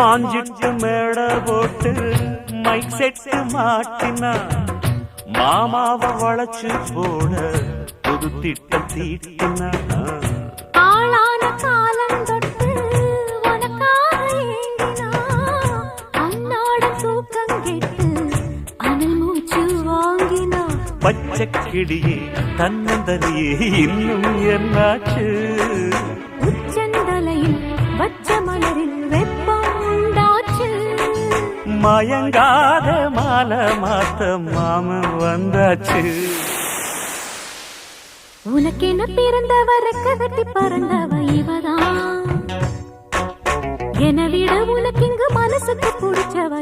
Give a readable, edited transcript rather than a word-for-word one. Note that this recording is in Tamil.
மாஞ்சிட்டு மேட போட்டு மைக் செட்டு மாட்டினா மாமாவை வளைச்சு போட புது திட்டம் தீட்டினா ஆளான காலம் தொட்டு உனக்காக ஏங்கினா அன்னாட தூக்கம் கெட்டு அனல் மூச்சு வாங்கினா பச்சை கிளியே தன்னந்தனியே இன்னும் என்னாச்சு உச்சந்தலையில் வச்ச மலரில் வெப்பம் உண்டாச்சு மயங்காத மாலை மாத்த மாமன் வந்தாச்சு உனக்கென பிறந்தவ ரெக்ககட்டி பறந்தவ இவதான் என விட உனக்கு இங்கு மனசுக்கு பிடிச்சவ